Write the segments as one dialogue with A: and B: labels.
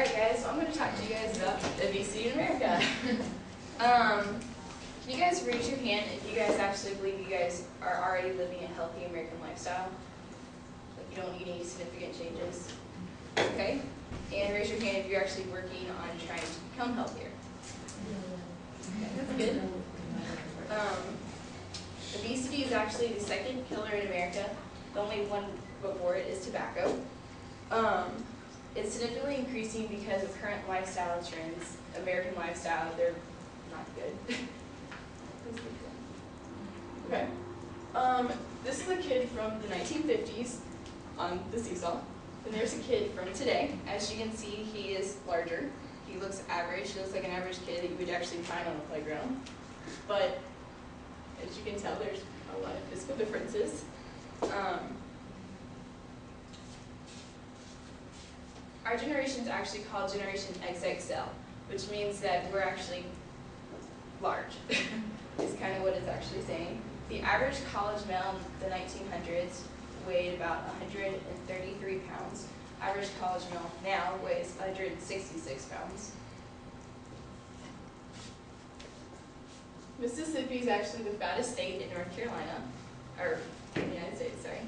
A: Alright guys, so I'm going to talk to you guys about obesity in America. Can you guys raise your hand if you guys actually believe you guys are already living a healthy American lifestyle? Like you don't need any significant changes? Okay? And raise your hand if you're actually working on trying to become healthier. Okay, that's good. Obesity is actually the second killer in America. The only one before it is tobacco. It's significantly increasing because of current lifestyle trends. American lifestyle, they're not good. Okay. This is a kid from the 1950s on the seesaw. And there's a kid from today. As you can see, he is larger. He looks average. He looks like an average kid that you would actually find on the playground. But as you can tell, there's a lot of physical differences. Our generation is actually called Generation XXL, which means that we're actually large, is kind of what it's actually saying. The average college male in the 1900s weighed about 133 pounds. Average college male now weighs 166 pounds. Mississippi is actually the fattest state in North Carolina, or in the United States, sorry.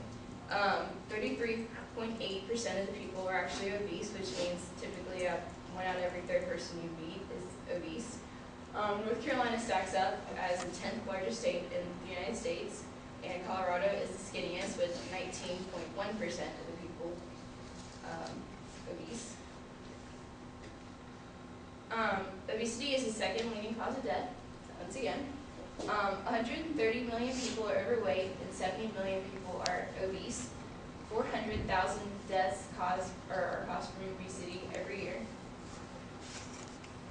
A: 33.8% of the people are actually obese, which means typically 1 out of every 3rd person you meet is obese. North Carolina stacks up as the 10th largest state in the United States, and Colorado is the skinniest with 19.1% of the people obese. Obesity is the second leading cause of death, once again. 130 million people are overweight and 70 million people are obese. 400,000 deaths are caused from obesity every year.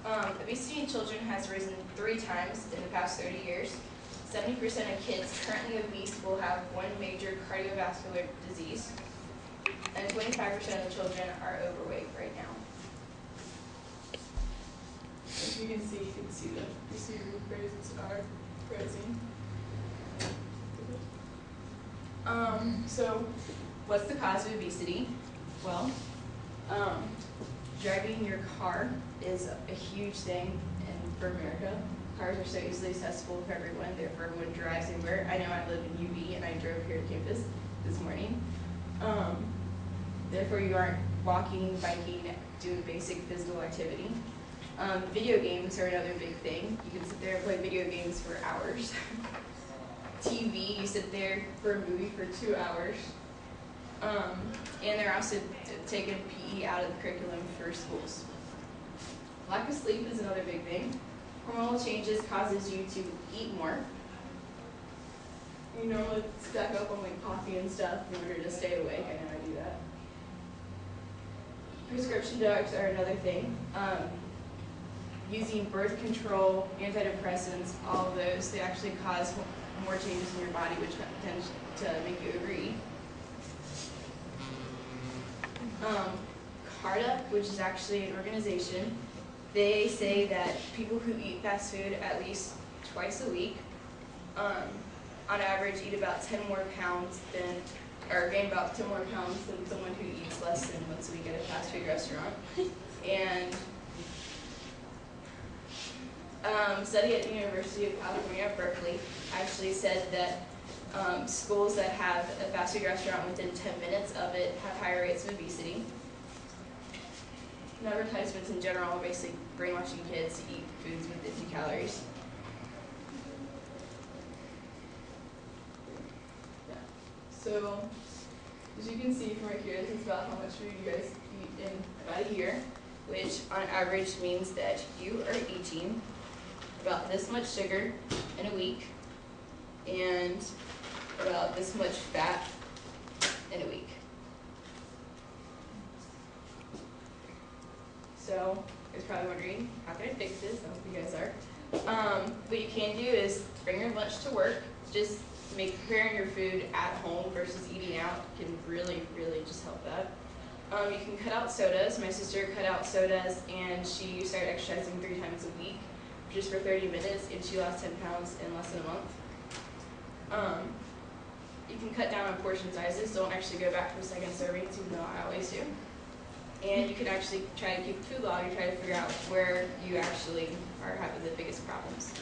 A: Obesity in children has risen 3 times in the past 30 years. 70% of kids currently obese will have one major cardiovascular disease, and 25% of children are overweight right now. As you can see the obesity rates are rising. So what's the cause of obesity? Well, driving your car is a huge thing for America. Cars are so easily accessible for everyone, therefore everyone drives everywhere. I know I live in UV and I drove here to campus this morning. Therefore you aren't walking, biking, doing basic physical activity. Video games are another big thing. You can sit there and play video games for hours. TV, you sit there for a movie for 2 hours. And they're also taking PE out of the curriculum for schools. Lack of sleep is another big thing. Hormonal changes causes you to eat more. You normally stack up on like coffee and stuff in order to stay awake. I know I do that. Prescription drugs are another thing. Using birth control, antidepressants, all of those, they actually cause more changes in your body, which tends to make you overeat. Carta, which is actually an organization, they say that people who eat fast food at least twice a week, on average, eat about 10 more pounds than, or gain about 10 more pounds than someone who eats less than once a week at a fast food restaurant. And study at the University of California, Berkeley, actually said that schools that have a fast food restaurant within 10 minutes of it have higher rates of obesity. And advertisements in general are basically brainwashing kids to eat foods with 50 calories. Yeah. So, as you can see from right here, this is about how much food you guys eat in about a year, which on average means that you are eating about this much sugar in a week and about this much fat in a week. So, you're probably wondering, how can I fix this? I hope you guys are. What you can do is bring your lunch to work. Just preparing your food at home versus eating out can really, really just help that. You can cut out sodas. My sister cut out sodas and she started exercising 3 times a week, just for 30 minutes, and she lost 10 pounds in less than a month. You can cut down on portion sizes. Don't actually go back for second servings, even though I always do. And you can actually try to keep a food log and try to figure out where you actually are having the biggest problems.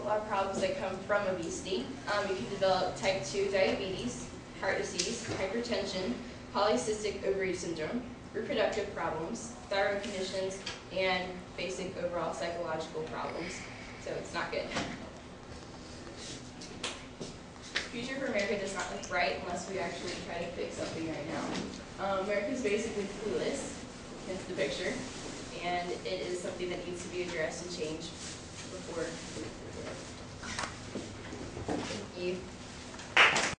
A: A lot of problems that come from obesity. You can develop type 2 diabetes, heart disease, hypertension, polycystic ovary syndrome, reproductive problems, thyroid conditions, and basic overall psychological problems. So it's not good. The future for America does not look bright unless we actually try to fix something right now. America's basically clueless, hence the picture, and it is something that needs to be addressed and changed before. Thank you.